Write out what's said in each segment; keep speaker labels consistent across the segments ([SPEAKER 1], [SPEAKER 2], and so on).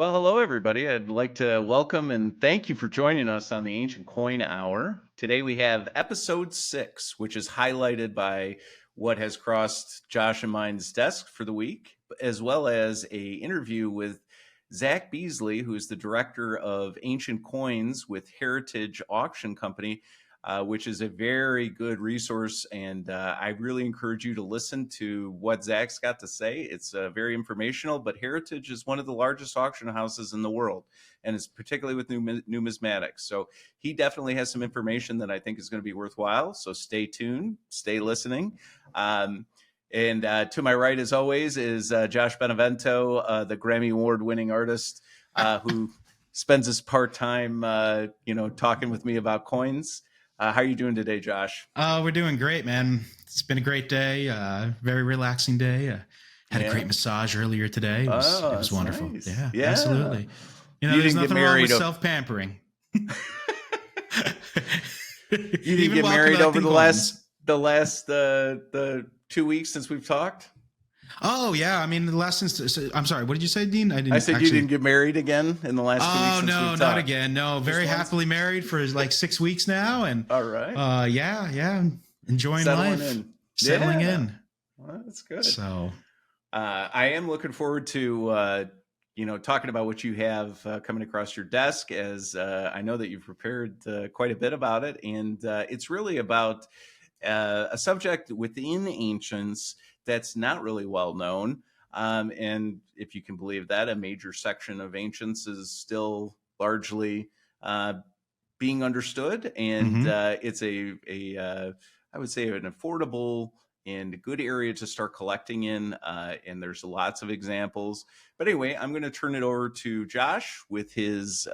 [SPEAKER 1] Well, hello, everybody. I'd like to welcome and thank you for joining us on the Ancient Coin Hour. Today we have episode 6, which is highlighted by what has crossed Josh and mine's desk for the week, as well as a interview with Zach Beasley, who is the director of Ancient Coins with Heritage Auction Company, which is a very good resource. And I really encourage you to listen to what Zach's got to say. It's very informational, but Heritage is one of the largest auction houses in the world, and it's particularly with numismatics. So he definitely has some information that I think is going to be worthwhile. So stay tuned, stay listening. And to my right, as always, is Josh Benevento, the Grammy Award-winning artist who spends his part-time, talking with me about coins. How are you doing today, Josh?
[SPEAKER 2] We're doing great, man. It's been a great day, very relaxing day. Had a great massage earlier today. It was wonderful.
[SPEAKER 1] Nice.
[SPEAKER 2] Yeah, absolutely. You
[SPEAKER 1] didn't
[SPEAKER 2] there's
[SPEAKER 1] get
[SPEAKER 2] nothing wrong
[SPEAKER 1] married
[SPEAKER 2] with self-pampering.
[SPEAKER 1] You didn't get married over the last 2 weeks since we've talked?
[SPEAKER 2] Oh yeah, I mean I'm sorry. What did you say, Dean?
[SPEAKER 1] I said you didn't get married again in the last 2 weeks.
[SPEAKER 2] Oh no, not again. No, very happily married for like 6 weeks now, and
[SPEAKER 1] all right.
[SPEAKER 2] Yeah, enjoying
[SPEAKER 1] Settling
[SPEAKER 2] life,
[SPEAKER 1] settling
[SPEAKER 2] in.
[SPEAKER 1] Well, that's good.
[SPEAKER 2] So,
[SPEAKER 1] I am looking forward to talking about what you have coming across your desk, as I know that you've prepared quite a bit about it, and it's really about a subject within ancients that's not really well known. And if you can believe that, a major section of ancients is still largely being understood. And it's I would say, an affordable and a good area to start collecting in. And there's lots of examples. But anyway, I'm going to turn it over to Josh with his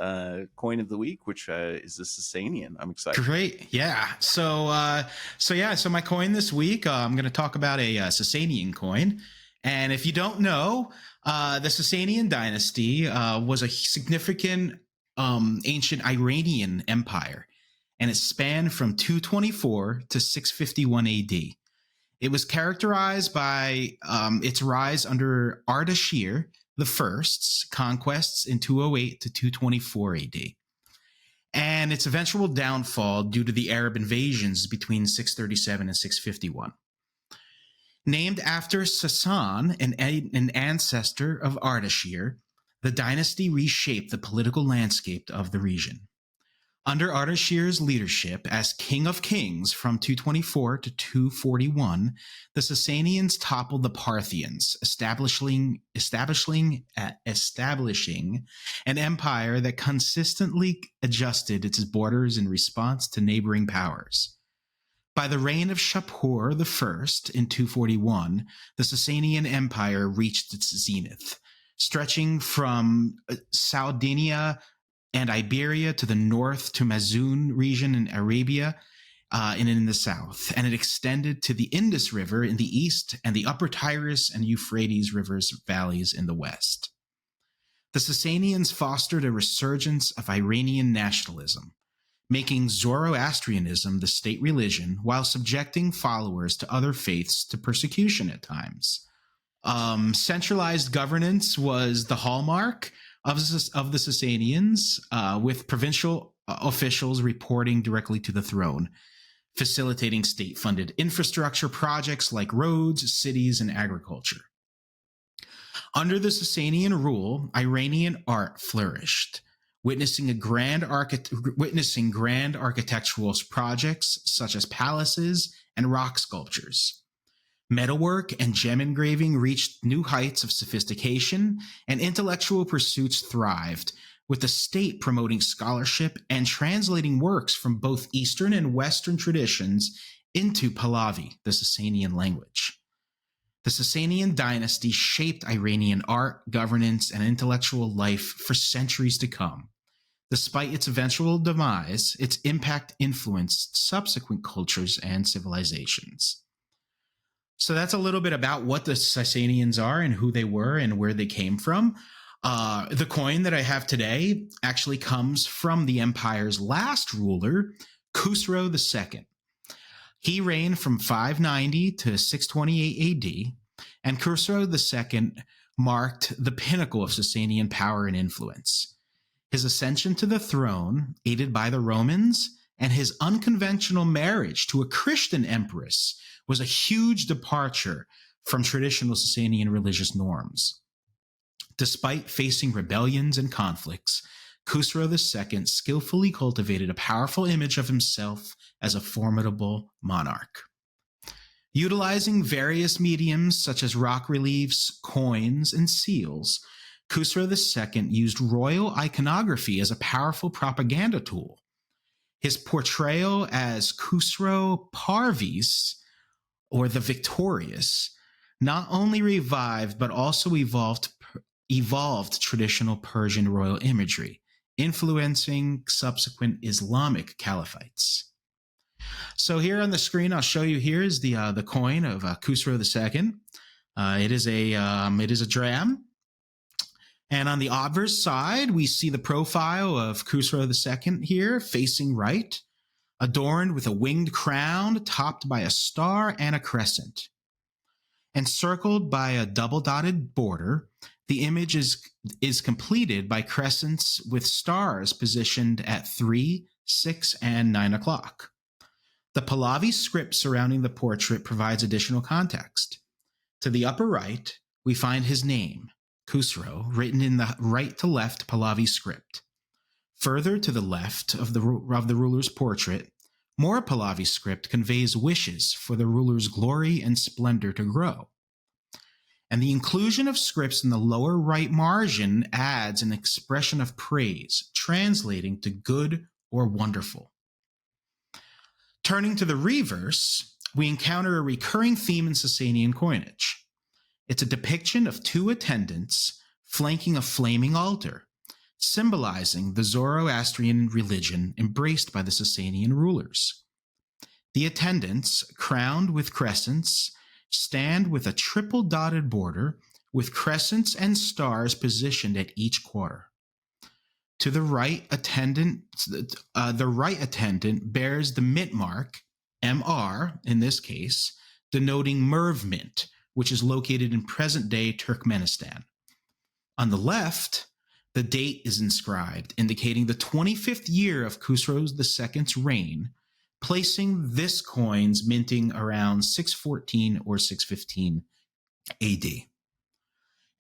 [SPEAKER 1] coin of the week, which is the Sassanian. I'm excited.
[SPEAKER 2] Great. Yeah. So my coin this week, I'm going to talk about a Sassanian coin. And if you don't know, the Sassanian dynasty was a significant ancient Iranian empire, and it spanned from 224 to 651 AD. It was characterized by its rise under Ardashir the First's conquests in 208 to 224 AD, and its eventual downfall due to the Arab invasions between 637 and 651. Named after Sassan, an ancestor of Ardashir, the dynasty reshaped the political landscape of the region. Under Ardashir's leadership as King of Kings from 224 to 241, the Sassanians toppled the Parthians, establishing an empire that consistently adjusted its borders in response to neighboring powers. By the reign of Shapur I in 241, the Sassanian Empire reached its zenith, stretching from Sardinia and Iberia to the north to Mazun region in Arabia and in the south, and it extended to the Indus River in the east and the upper Tigris and Euphrates rivers valleys in the west. The Sassanians fostered a resurgence of Iranian nationalism, making Zoroastrianism the state religion while subjecting followers to other faiths to persecution at times. Centralized governance was the hallmark of the Sassanians, with provincial officials reporting directly to the throne, facilitating state-funded infrastructure projects like roads, cities, and agriculture. Under the Sassanian rule, Iranian art flourished, witnessing grand architectural projects such as palaces and rock sculptures. Metalwork and gem engraving reached new heights of sophistication, and intellectual pursuits thrived, with the state promoting scholarship and translating works from both Eastern and Western traditions into Pahlavi, the Sassanian language. The Sassanian dynasty shaped Iranian art, governance, and intellectual life for centuries to come. Despite its eventual demise, its impact influenced subsequent cultures and civilizations. So that's a little bit about what the Sassanians are and who they were and where they came from. The coin that I have today actually comes from the empire's last ruler, Khusro II. He reigned from 590 to 628 AD, and Khusro II marked the pinnacle of Sassanian power and influence. His ascension to the throne, aided by the Romans, and his unconventional marriage to a Christian empress was a huge departure from traditional Sassanian religious norms. Despite facing rebellions and conflicts, Khusro II skillfully cultivated a powerful image of himself as a formidable monarch. Utilizing various mediums such as rock reliefs, coins, and seals, Khusro II used royal iconography as a powerful propaganda tool. His portrayal as Khusro Parvis, or the Victorious, not only revived but also evolved traditional Persian royal imagery, influencing subsequent Islamic caliphates. So here on the screen, I'll show you. Here is the coin of Khusro II. It is a dram, and on the obverse side, we see the profile of Khusro II here, facing right, adorned with a winged crown topped by a star and a crescent. Encircled by a double-dotted border, the image is completed by crescents with stars positioned at 3, 6, and 9 o'clock. The Pahlavi script surrounding the portrait provides additional context. To the upper right, we find his name, Khusro, written in the right to left Pahlavi script. Further to the left of the ruler's portrait, more Pahlavi script conveys wishes for the ruler's glory and splendor to grow. And the inclusion of scripts in the lower right margin adds an expression of praise, translating to good or wonderful. Turning to the reverse, we encounter a recurring theme in Sassanian coinage. It's a depiction of two attendants flanking a flaming altar, symbolizing the Zoroastrian religion embraced by the Sassanian rulers. The attendants, crowned with crescents, stand with a triple-dotted border with crescents and stars positioned at each quarter. To the right attendant, bears the mint mark, MR in this case, denoting Merv Mint, which is located in present-day Turkmenistan. On the left, the date is inscribed, indicating the 25th year of Khusro II's reign, placing this coin's minting around 614 or 615 AD.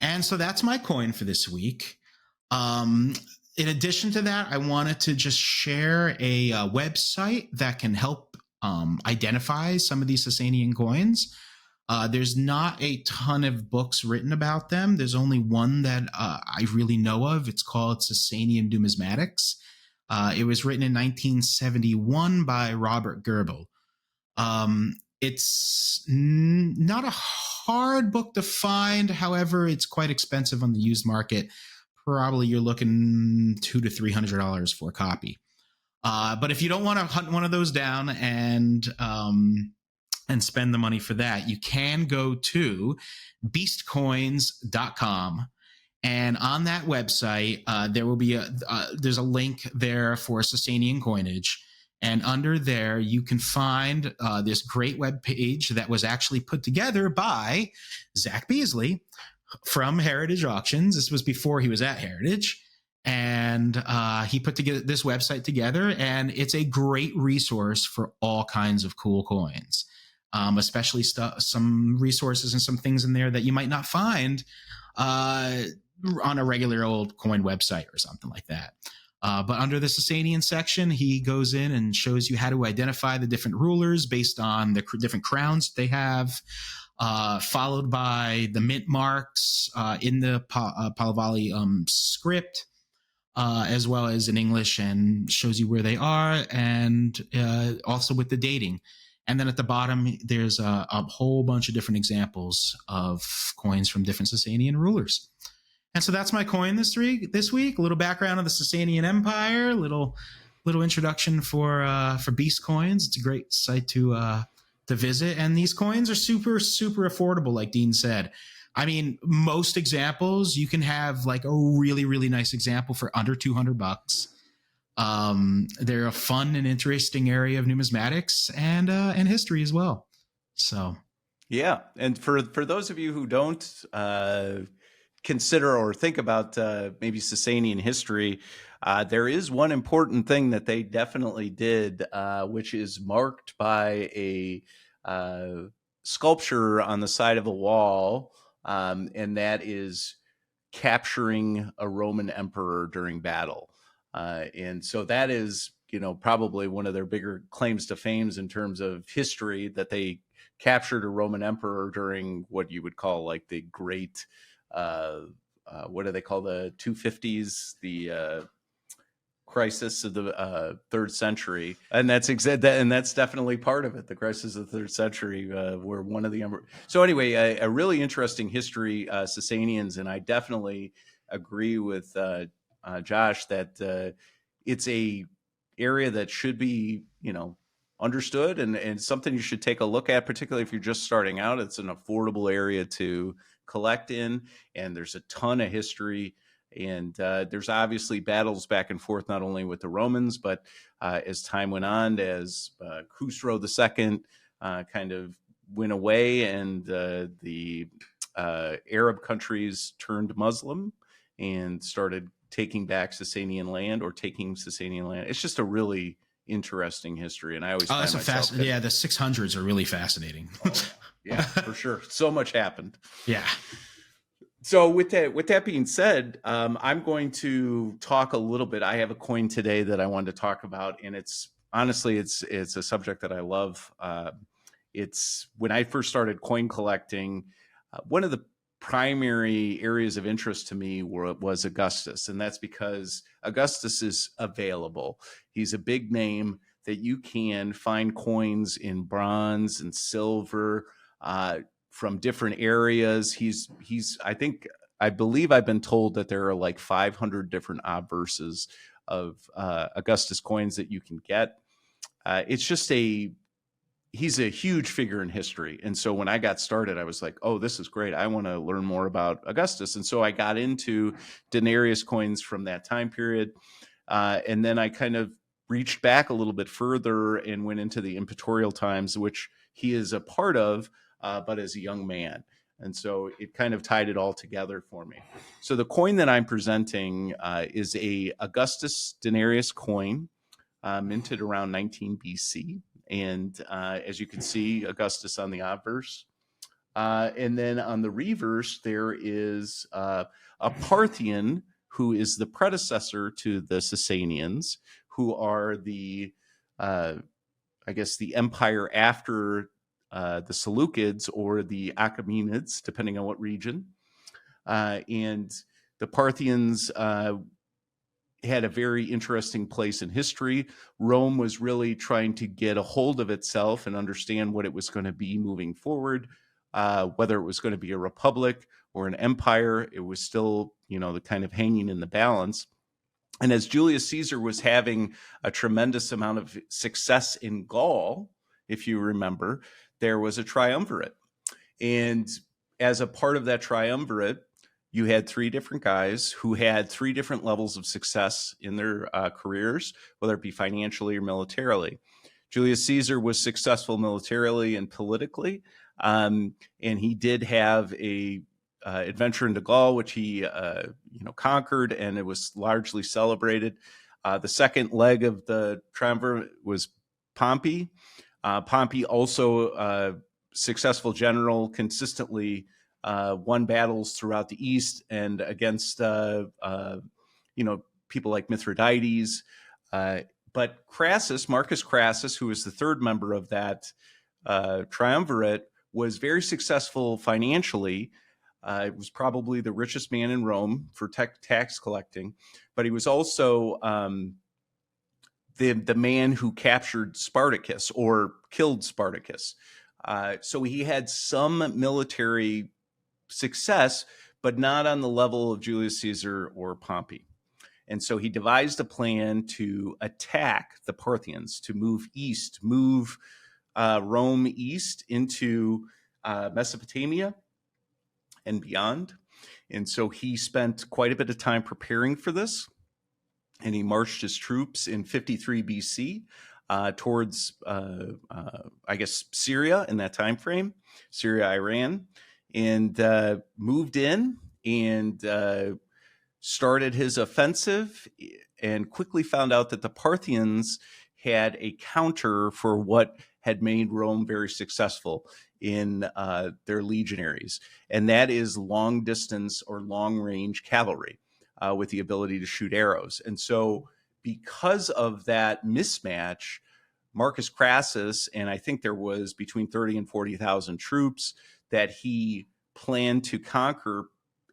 [SPEAKER 2] And so that's my coin for this week. In addition to that, I wanted to just share a website that can help identify some of these Sassanian coins. There's not a ton of books written about them. There's only one that I really know of. It's called Sassanian Numismatics. It was written in 1971 by Robert Goebel. It's not a hard book to find. However, it's quite expensive on the used market. Probably you're looking $200 to $300 for a copy. But if you don't want to hunt one of those down and spend the money for that, you can go to beastcoins.com. And on that website, there will be there's a link there for Sassanian coinage. And under there, you can find this great web page that was actually put together by Zach Beasley from Heritage Auctions. This was before he was at Heritage. And he put together this website together, and it's a great resource for all kinds of cool coins, especially some resources and some things in there that you might not find on a regular old coin website or something like that. But under the Sassanian section, he goes in and shows you how to identify the different rulers based on the different crowns they have, followed by the mint marks in the Pahlavi script, as well as in English, and shows you where they are, and also with the dating. And then at the bottom, there's a whole bunch of different examples of coins from different Sassanian rulers. And so that's my coin this week. A little background of the Sassanian Empire, little introduction for Beast Coins. It's a great site to visit, and these coins are super, super affordable, like Dean said. I mean, most examples you can have like a really, really nice example for under $200. They're a fun and interesting area of numismatics and history as well. So,
[SPEAKER 1] yeah, and for those of you who don't consider or think about maybe Sassanian history, there is one important thing that they definitely did, which is marked by a sculpture on the side of a wall, and that is capturing a Roman emperor during battle. And so that is, probably one of their bigger claims to fame in terms of history, that they captured a Roman emperor during what you would call like the great, what do they call the 250s? The crisis of the third century, and that's definitely part of it. The crisis of the third century, where one of the so anyway, a really interesting history, Sassanians, and I definitely agree with Josh that it's a area that should be understood, and something you should take a look at, particularly if you're just starting out. It's an affordable area to collect in, and there's a ton of history. And there's obviously battles back and forth, not only with the Romans, but as time went on, as Khusro II kind of went away, and the Arab countries turned Muslim and started taking back Sassanian land, or taking Sassanian land. It's just a really interesting history, and I always find myself
[SPEAKER 2] yeah, the 600s are really fascinating.
[SPEAKER 1] Yeah, for sure. So much happened.
[SPEAKER 2] Yeah.
[SPEAKER 1] So with that being said, I'm going to talk a little bit. I have a coin today that I wanted to talk about, and it's honestly it's a subject that I love. It's when I first started coin collecting, one of the primary areas of interest to me was Augustus, and that's because Augustus is available. He's a big name that you can find coins in bronze and silver, from different areas. I believe I've been told that there are like 500 different obverses of Augustus coins that you can get. He's a huge figure in history. And so when I got started, I was like, oh, this is great. I want to learn more about Augustus. And so I got into denarius coins from that time period. And then I kind of reached back a little bit further and went into the imperial times, which he is a part of, but as a young man. And so it kind of tied it all together for me. So the coin that I'm presenting is a Augustus Denarius coin, minted around 19 BC. And as you can see, Augustus on the obverse. And then on the reverse, there is a Parthian, who is the predecessor to the Sassanians, who are the empire after the Seleucids or the Achaemenids, depending on what region. And the Parthians had a very interesting place in history. Rome was really trying to get a hold of itself and understand what it was going to be moving forward, whether it was going to be a republic or an empire. It was still, the kind of hanging in the balance. And as Julius Caesar was having a tremendous amount of success in Gaul, if you remember, there was a triumvirate. And as a part of that triumvirate, you had three different guys who had three different levels of success in their careers, whether it be financially or militarily. Julius Caesar was successful militarily and politically, and he did have a adventure into Gaul, which he conquered, and it was largely celebrated. The second leg of the triumvirate was Pompey. Pompey also successful general, consistently won battles throughout the East and against people like Mithridates. But Marcus Crassus, who was the third member of that triumvirate, was very successful financially. He was probably the richest man in Rome for tax collecting, but he was also the man who captured Spartacus or killed Spartacus. So he had some military success, but not on the level of Julius Caesar or Pompey. And so he devised a plan to attack the Parthians, to move east, Rome east into Mesopotamia and beyond. And so he spent quite a bit of time preparing for this. And he marched his troops in 53 BC towards, Syria in that time frame, Syria, Iran, and moved in and started his offensive, and quickly found out that the Parthians had a counter for what had made Rome very successful in their legionaries, and that is long distance or long range cavalry with the ability to shoot arrows. And so because of that mismatch, Marcus Crassus, and I think there was between 30 and 40,000 troops that he planned to conquer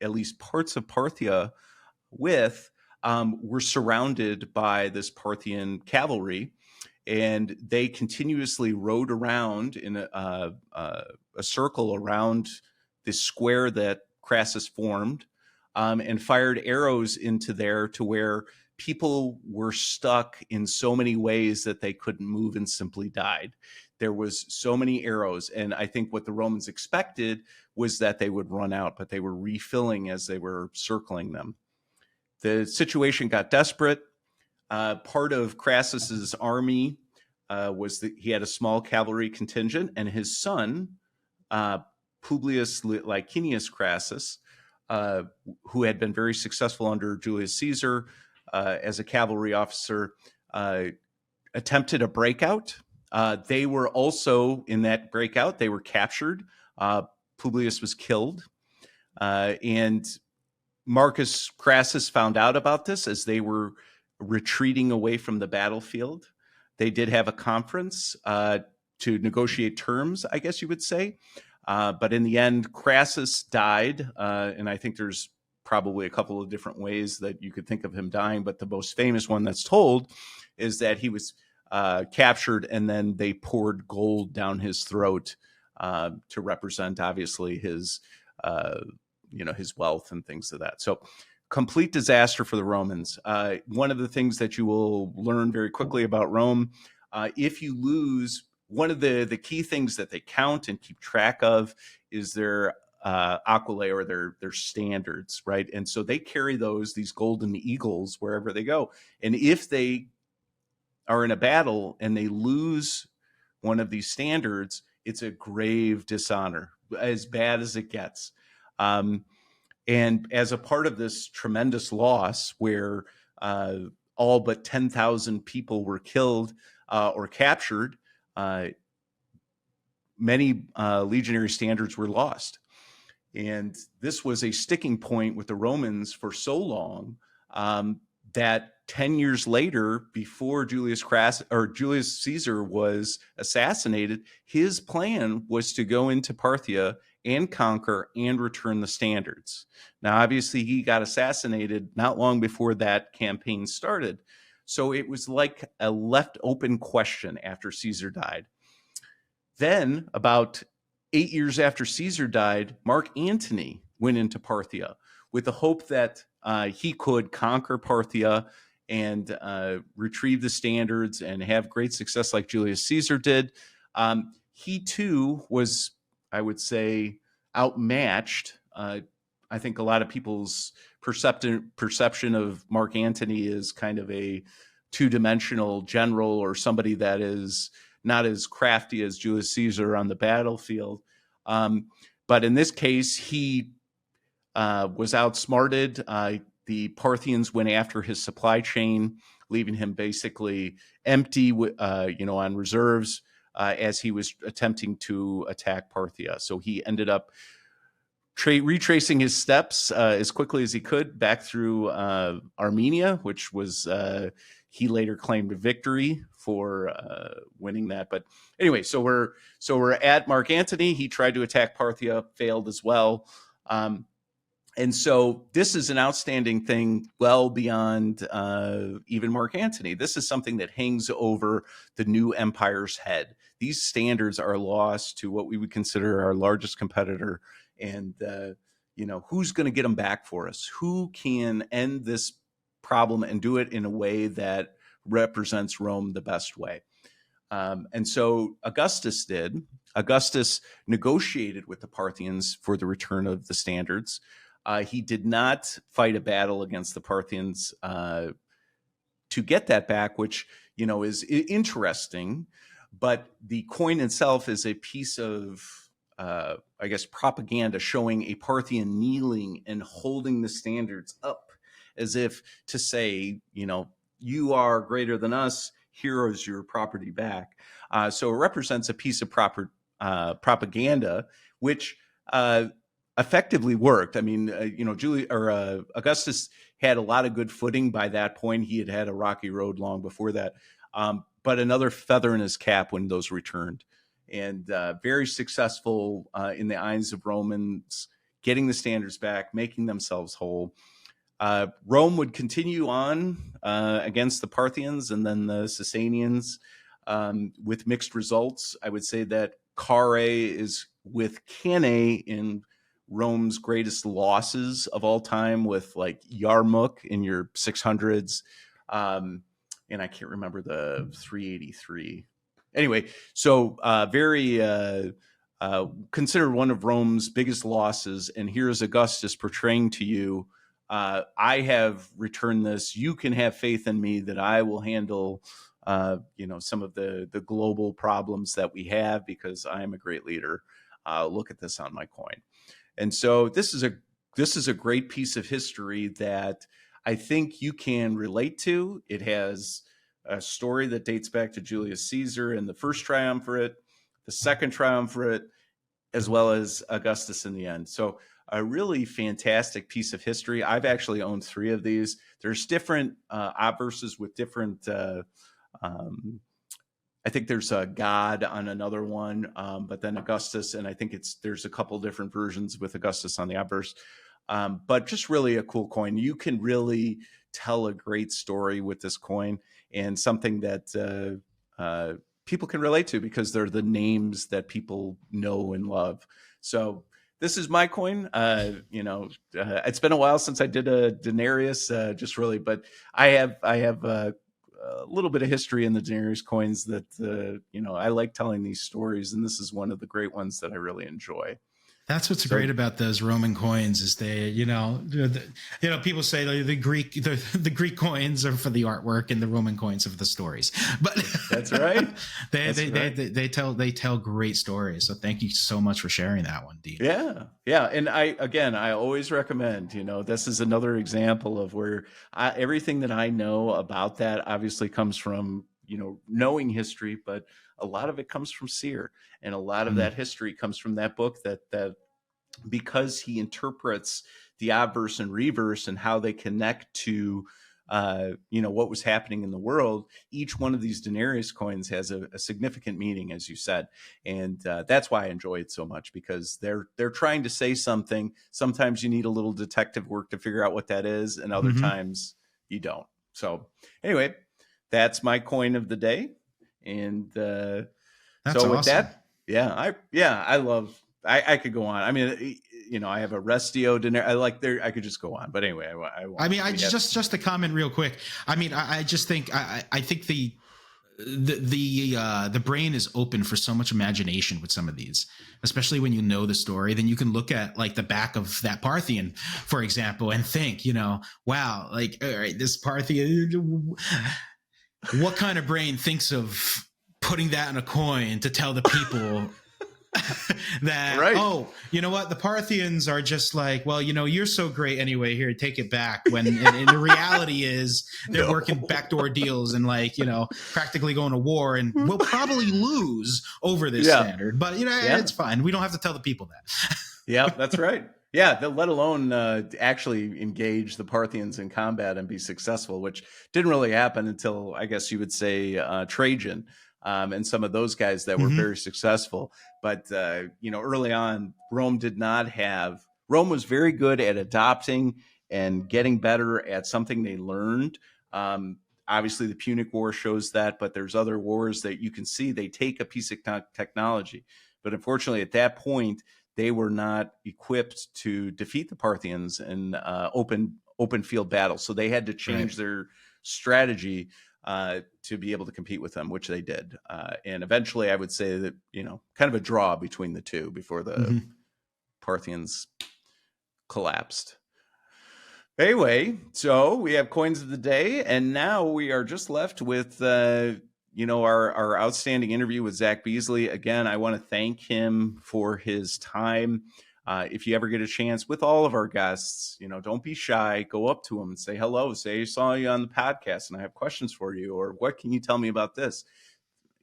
[SPEAKER 1] at least parts of Parthia with, were surrounded by this Parthian cavalry, and they continuously rode around in a circle around this square that Crassus formed, and fired arrows into there to where people were stuck in so many ways that they couldn't move and simply died. There was so many arrows, and I think what the Romans expected was that they would run out, but they were refilling as they were circling them. The situation got desperate. Part of Crassus's army was that he had a small cavalry contingent, and his son, Publius Licinius Crassus, who had been very successful under Julius Caesar as a cavalry officer, attempted a breakout. They were also in that breakout. They were captured. Publius was killed, and Marcus Crassus found out about this as they were retreating away from the battlefield. They did have a conference to negotiate terms, I guess you would say. But in the end, Crassus died. And I think there's probably a couple of different ways that you could think of him dying. But the most famous one that's told is that he was captured, and then they poured gold down his throat to represent, obviously, his his wealth and things of that. So complete disaster for the Romans. One of the things that you will learn very quickly about Rome, if you lose, one of the key things that they count and keep track of is their aquilae, or their standards, right? And so they carry these golden eagles wherever they go. And if they are in a battle and they lose one of these standards, it's a grave dishonor, as bad as it gets. And as a part of this tremendous loss, where all but 10,000 people were killed or captured, many legionary standards were lost. And this was a sticking point with the Romans for so long that 10 years later, before Julius Caesar was assassinated, his plan was to go into Parthia and conquer and return the standards. Now, obviously, he got assassinated not long before that campaign started. So it was like a left open question after Caesar died. Then, about 8 years after Caesar died, Mark Antony went into Parthia with the hope that he could conquer Parthia and retrieve the standards and have great success like Julius Caesar did. He too was, I would say, outmatched. I think a lot of people's perception of Mark Antony is kind of a two-dimensional general, or somebody that is not as crafty as Julius Caesar on the battlefield. But in this case, he was outsmarted. The Parthians went after his supply chain, leaving him basically empty, on reserves as he was attempting to attack Parthia. So he ended up retracing his steps as quickly as he could back through Armenia, which was he later claimed a victory for winning that. But anyway, so we're at Mark Antony. He tried to attack Parthia, failed as well. And so this is an outstanding thing well beyond even Mark Antony. This is something that hangs over the new empire's head. These standards are lost to what we would consider our largest competitor. And, who's going to get them back for us? Who can end this problem and do it in a way that represents Rome the best way? And so Augustus did. Augustus negotiated with the Parthians for the return of the standards. He did not fight a battle against the Parthians to get that back, which, is interesting. But the coin itself is a piece of I guess, propaganda showing a Parthian kneeling and holding the standards up as if to say, you are greater than us. Here is your property back. So it represents a piece of propaganda, which effectively worked. I mean, Augustus had a lot of good footing by that point. He had a rocky road long before that, but another feather in his cap when those returned, and very successful in the eyes of Romans, getting the standards back, making themselves whole. Rome would continue on against the Parthians and then the Sassanians with mixed results. I would say that Carrhae is with Cannae in Rome's greatest losses of all time, with like Yarmouk in your 600s. And I can't remember the 383. Anyway, so very considered one of Rome's biggest losses. And here's Augustus portraying to you, I have returned this. You can have faith in me that I will handle some of the global problems that we have, because I am a great leader. Look at this on my coin. And so this is a great piece of history that I think you can relate to. It has a story that dates back to Julius Caesar and the first triumvirate, the second triumvirate, as well as Augustus in the end. So a really fantastic piece of history. I've actually owned 3 of these. There's different obverses with different I think there's a God on another one, but then Augustus, and I think there's a couple different versions with Augustus on the obverse. But just really a cool coin. You can really tell a great story with this coin, and something that people can relate to because they're the names that people know and love. So this is my coin. It's been a while since I did a Denarius, but I have a little bit of history in the Denarius coins that, I like telling these stories, and this is one of the great ones that I really enjoy.
[SPEAKER 2] That's what's great about those Roman coins is they, people say the Greek coins are for the artwork and the Roman coins are for the stories. But
[SPEAKER 1] that's right.
[SPEAKER 2] they tell great stories. So thank you so much for sharing that one, Dean.
[SPEAKER 1] Yeah. And I always recommend, this is another example of where everything that I know about that obviously comes from, knowing history, but a lot of it comes from Sear, and a lot of that history comes from that book that because he interprets the obverse and reverse and how they connect to what was happening in the world. Each one of these Denarius coins has a significant meaning, as you said, and that's why I enjoy it so much, because they're trying to say something. Sometimes you need a little detective work to figure out what that is, and other times you don't. So anyway, that's my coin of the day. And that's so with
[SPEAKER 2] awesome.
[SPEAKER 1] that, I could go on. I mean, I have a Restio Denarius. I could just go on, but anyway,
[SPEAKER 2] just to comment real quick. I mean, I just think I think the brain is open for so much imagination with some of these, especially when you know the story. Then you can look at like the back of that Parthian, for example, and think, wow, like, all right, this Parthian, what kind of brain thinks of putting that in a coin to tell the people that, right. Oh, you know what? The Parthians are just like, well, you're so great anyway. Here, take it back. When and the reality is they're working backdoor deals and practically going to war, and we'll probably lose over this standard. But it's fine. We don't have to tell the people that.
[SPEAKER 1] Yeah, that's right. Yeah, let alone actually engage the Parthians in combat and be successful, which didn't really happen until, I guess you would say, Trajan. And some of those guys that were very successful. But, early on, Rome was very good at adopting and getting better at something they learned. Obviously, the Punic War shows that, but there's other wars that you can see they take a piece of technology. But unfortunately, at that point, they were not equipped to defeat the Parthians in open field battles. So they had to change their strategy to be able to compete with them, which they did. And eventually I would say that, kind of a draw between the two before the Parthians collapsed. Anyway, so we have coins of the day, and now we are just left with, our outstanding interview with Zach Beasley. Again, I want to thank him for his time. If you ever get a chance with all of our guests, don't be shy. Go up to them and say hello. Say, I saw you on the podcast and I have questions for you, or what can you tell me about this?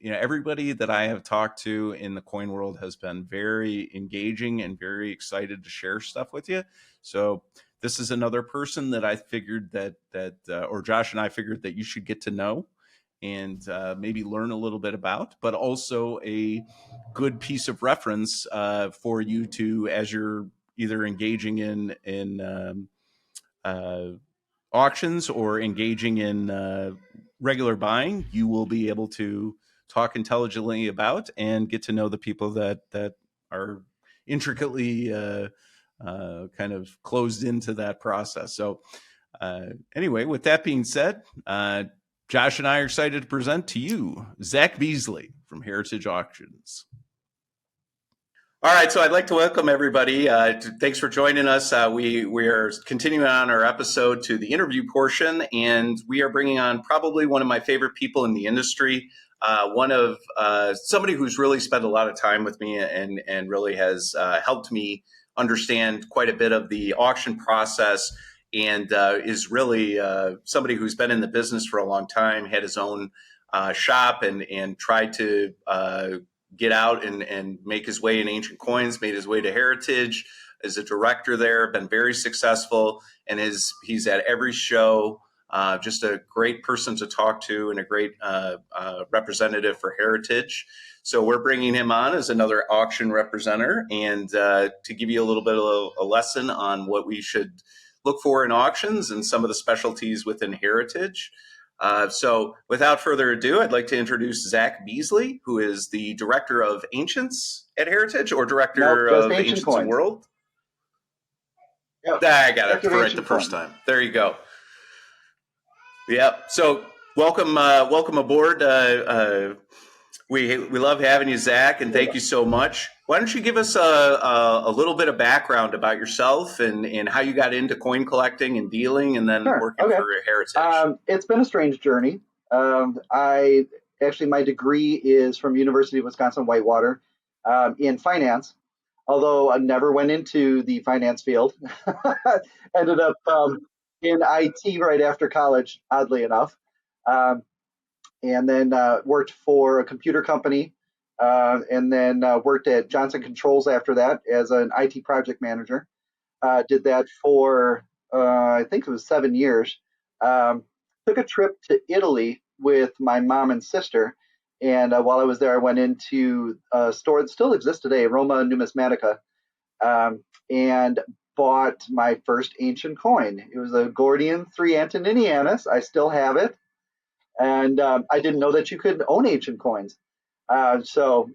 [SPEAKER 1] Everybody that I have talked to in the coin world has been very engaging and very excited to share stuff with you. So this is another person that I figured or Josh and I figured that you should get to know and maybe learn a little bit about, but also a good piece of reference for you to, as you're either engaging in auctions or engaging in regular buying, you will be able to talk intelligently about and get to know the people that are intricately kind of closed into that process. So anyway, with that being said, Josh and I are excited to present to you Zach Beasley from Heritage Auctions. All right, so I'd like to welcome everybody. Thanks for joining us. We are continuing on our episode to the interview portion, and we are bringing on probably one of my favorite people in the industry, somebody who's really spent a lot of time with me and really has helped me understand quite a bit of the auction process, and is really somebody who's been in the business for a long time, had his own shop and tried to get out and make his way in ancient coins, made his way to Heritage as a director there, been very successful, and he's at every show. Just a great person to talk to and a great representative for Heritage. So we're bringing him on as another auction representative and to give you a little bit of a lesson on what we should look for in auctions and some of the specialties within Heritage. So without further ado, I'd like to introduce Zach Beasley, who is the Director of Ancients at Heritage, or Director of Ancients and World. Yep. I got it right the first time. There you go. Yep. So welcome aboard. We love having you, Zach, and thank you so much. Why don't you give us a little bit of background about yourself and how you got into coin collecting and dealing, and then working for Heritage?
[SPEAKER 3] It's been a strange journey. My degree is from University of Wisconsin-Whitewater in finance, although I never went into the finance field. Ended up in IT right after college, oddly enough. And then worked for a computer company, and then worked at Johnson Controls after that as an IT project manager. Did that for, I think it was 7 years. Took a trip to Italy with my mom and sister, and while I was there, I went into a store that still exists today, Roma Numismatica, and bought my first ancient coin. It was a Gordian 3 Antoninianus. I still have it. And I didn't know that you could own ancient coins. So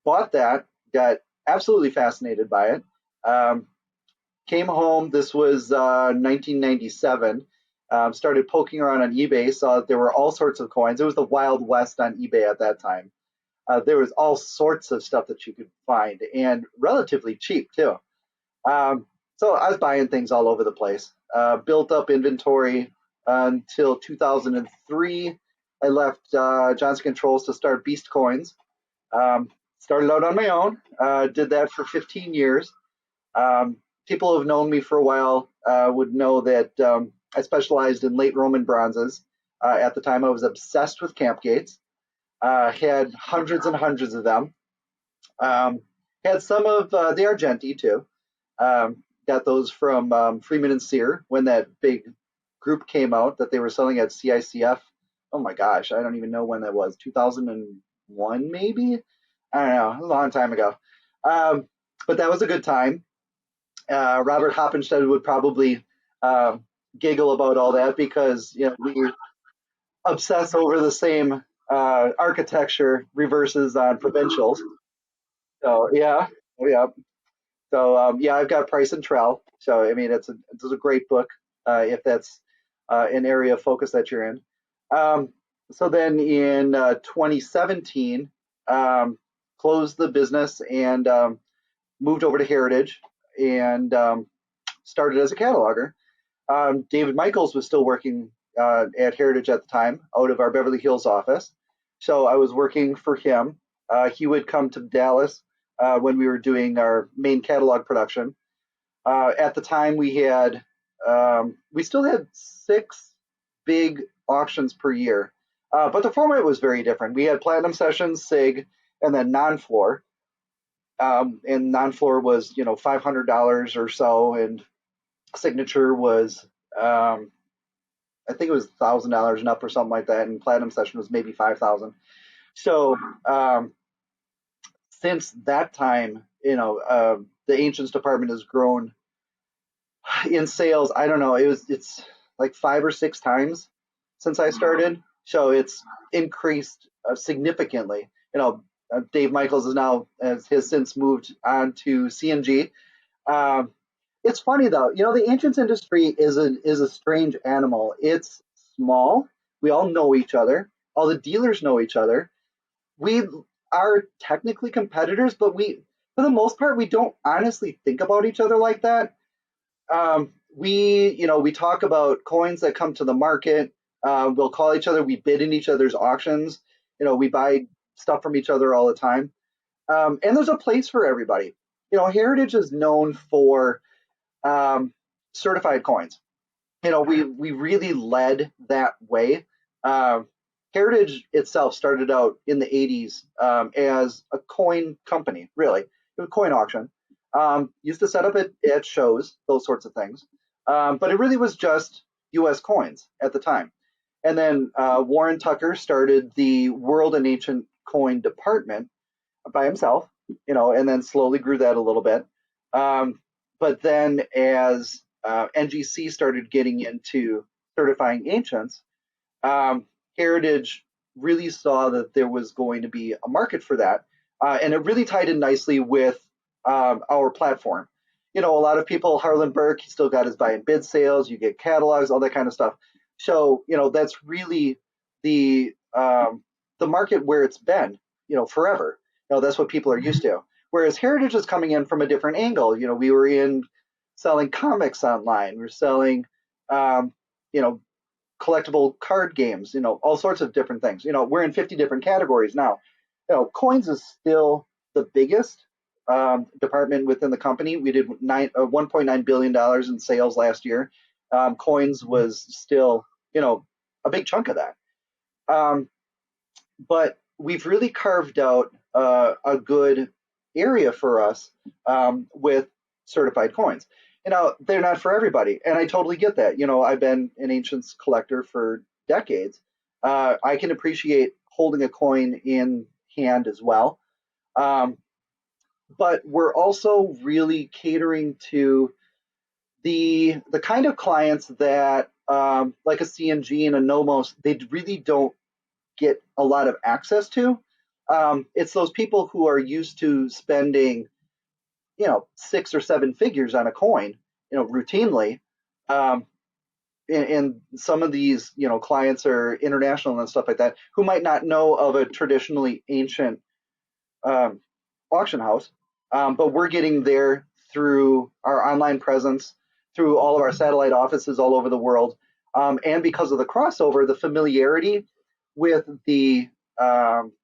[SPEAKER 3] bought that, got absolutely fascinated by it. Came home, this was 1997, started poking around on eBay, saw that there were all sorts of coins. It was the Wild West on eBay at that time. There was all sorts of stuff that you could find, and relatively cheap too. So I was buying things all over the place. Built up inventory until 2003. I left Johnson Controls to start Beast Coins. Started out on my own. Did that for 15 years. People who have known me for a while would know that I specialized in late Roman bronzes. At the time, I was obsessed with camp gates. Had hundreds and hundreds of them. Had some of the Argenti too. Got those from Freeman and Sear when that big group came out that they were selling at CICF. Oh my gosh, I don't even know when that was. 2001 maybe? I don't know. It was a long time ago. But that was a good time. Robert Hoppenstedt would probably giggle about all that because we obsess over the same architecture reverses on provincials. So yeah. So I've got Price and Trell. So I mean, it's a great book if that's an area of focus that you're in. So then in 2017, closed the business and moved over to Heritage and started as a cataloger. David Michaels was still working at Heritage at the time, out of our Beverly Hills office. So I was working for him. He would come to Dallas when we were doing our main catalog production. At the time, we still had 6 big auctions per year, but the format was very different. We had platinum sessions, SIG, and then non-floor. And non-floor was $500 or so, and signature was I think it was $1,000 and up or something like that, and platinum session was maybe 5,000. So since that time, the ancients department has grown in sales. I don't know, it's like 5 or 6 times since I started, so it's increased significantly. Dave Michaels has since moved on to CNG. Um, it's funny though, the ancients industry is a strange animal. It's small. We all know each other. All the dealers know each other. We are technically competitors, but for the most part, we don't honestly think about each other like that. We talk about coins that come to the market. We'll call each other. We bid in each other's auctions. We buy stuff from each other all the time. And there's a place for everybody. Heritage is known for certified coins. We really led that way. Uh, Heritage itself started out in the 80s as a coin company, really. It was a coin auction. Used to set up at shows, those sorts of things. But it really was just US coins at the time. And then Warren Tucker started the World and Ancient Coin Department by himself, and then slowly grew that a little bit. But then as NGC started getting into certifying ancients, Heritage really saw that there was going to be a market for that. And it really tied in nicely with our platform. A lot of people, Harlan Burke, he still got his buy and bid sales, you get catalogs, all that kind of stuff. So, that's really the market where it's been, forever. That's what people are used to. Whereas Heritage is coming in from a different angle. We were in selling comics online. We're selling, you know, collectible card games, all sorts of different things. We're in 50 different categories now. Coins is still the biggest department within the company. We did $1.9 billion in sales last year. Coins was still, a big chunk of that. But we've really carved out a good area for us with certified coins. They're not for everybody, and I totally get that. I've been an ancients collector for decades. I can appreciate holding a coin in hand as well. But we're also really catering to the kind of clients that, like a CNG and a Nomos, they really don't get a lot of access to. It's those people who are used to spending, 6 or 7 figures on a coin, routinely. Um, and some of these, clients are international and stuff like that, who might not know of a traditionally ancient um, auction house, but we're getting there through our online presence, through all of our satellite offices all over the world, and because of the crossover, the familiarity with the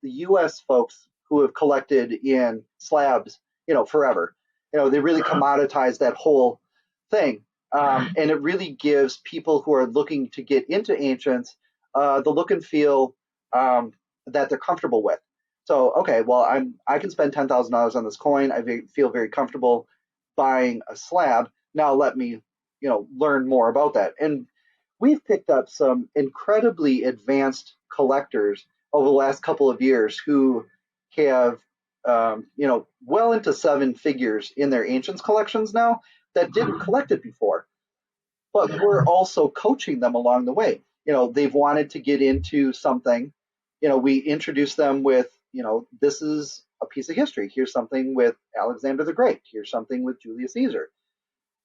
[SPEAKER 3] U.S. folks who have collected in slabs, forever. They really commoditize that whole thing, and it really gives people who are looking to get into ancients the look and feel that they're comfortable with. So, okay, well, I can spend $10,000 on this coin. Feel very comfortable buying a slab. Now let me, learn more about that. And we've picked up some incredibly advanced collectors over the last couple of years who have, well into 7 figures in their ancients collections now that didn't collect it before. But we're also coaching them along the way. They've wanted to get into something. We introduce them with, this is a piece of history. Here's something with Alexander the Great. Here's something with Julius Caesar.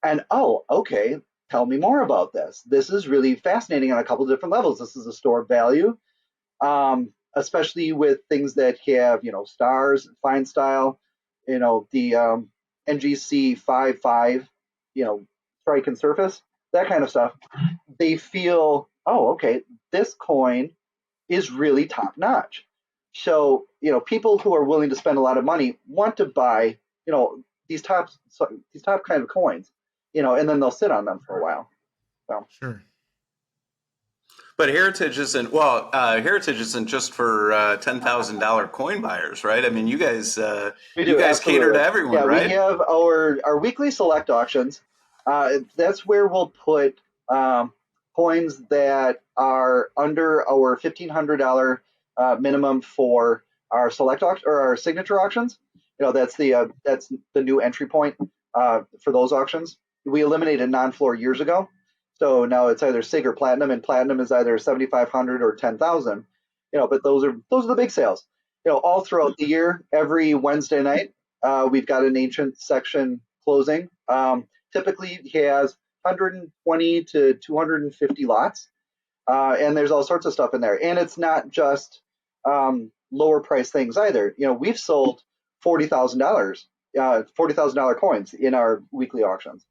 [SPEAKER 3] And, oh, okay, tell me more about this. This is really fascinating on a couple of different levels. This is a store of value, especially with things that have, stars, fine style, the NGC 5.5, strike and surface, that kind of stuff. They feel, oh, okay, this coin is really top notch. So, people who are willing to spend a lot of money want to buy, these top kind of coins, and then they'll sit on them for a while. So.
[SPEAKER 2] Sure.
[SPEAKER 1] But Heritage isn't Heritage isn't just for $10,000 coin buyers, right? I mean, you guys
[SPEAKER 3] We do,
[SPEAKER 1] cater
[SPEAKER 3] absolutely.
[SPEAKER 1] to everyone,
[SPEAKER 3] Yeah,
[SPEAKER 1] right?
[SPEAKER 3] we have our weekly select auctions. That's where we'll put coins that are under our $1,500 minimum for our select auction or our signature auctions. That's the new entry point for those auctions. We eliminated non-floor years ago, so now it's either Sig or Platinum, and Platinum is either 7,500 or 10,000. But those are the big sales. All throughout the year, every Wednesday night, we've got an ancient section closing. Typically, he has 120 to 250 lots, and there's all sorts of stuff in there. And it's not just lower price things either. We've sold $40,000 coins in our weekly auctions.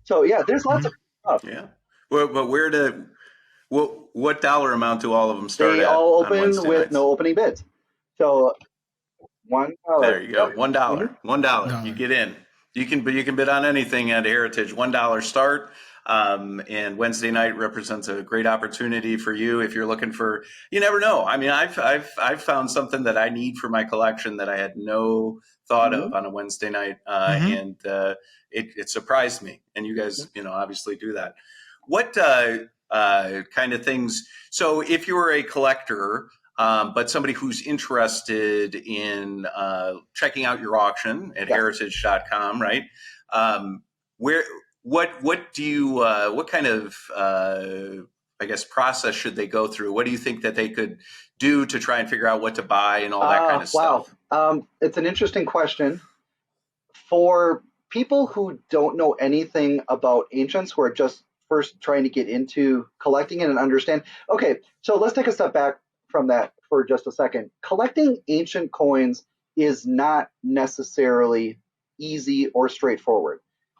[SPEAKER 3] So yeah, there's lots of stuff.
[SPEAKER 1] Yeah. Well, but what dollar amount do all of them start
[SPEAKER 3] They
[SPEAKER 1] at
[SPEAKER 3] all
[SPEAKER 1] on
[SPEAKER 3] open
[SPEAKER 1] Wednesday
[SPEAKER 3] with
[SPEAKER 1] nights?
[SPEAKER 3] no opening bids. So $1.
[SPEAKER 1] There you go.
[SPEAKER 3] Yep.
[SPEAKER 1] $1. $1.
[SPEAKER 2] $1.
[SPEAKER 1] You get in. You can bid on anything at Heritage. $1 start. And Wednesday night represents a great opportunity for you if you're looking for. You never know. I mean, I've found something that I need for my collection that I had no thought
[SPEAKER 3] Mhm.
[SPEAKER 1] of on a Wednesday night,
[SPEAKER 2] Mhm.
[SPEAKER 1] and it surprised me. And you guys, obviously do that. What kind of things? So, if you're a collector. But somebody who's interested in checking out your auction at heritage.com, right? What do you what kind of process should they go through? What do you think that they could do to try and figure out what to buy and all that kind of
[SPEAKER 3] Wow.
[SPEAKER 1] stuff?
[SPEAKER 3] It's an interesting question. For people who don't know anything about ancients, who are just first trying to get into collecting it and understand. Okay, so let's take a step back from that for just a second. Collecting ancient coins is not necessarily easy or straightforward.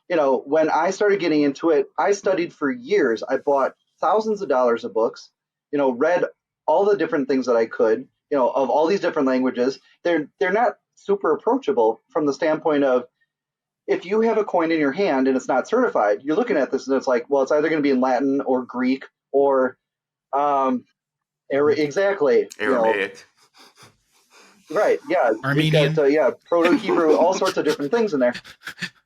[SPEAKER 3] When I started getting into it, I studied for years. I bought thousands of dollars of books, read all the different things that I could, of all these different languages. They're not super approachable from the standpoint of, if you have a coin in your hand and it's not certified, you're looking at this and it's like, well, it's either going to be in Latin or Greek or exactly,
[SPEAKER 1] Aramaic.
[SPEAKER 3] right? Yeah, you've got
[SPEAKER 2] Armenian.
[SPEAKER 3] Proto-Hebrew, all sorts of different things in there.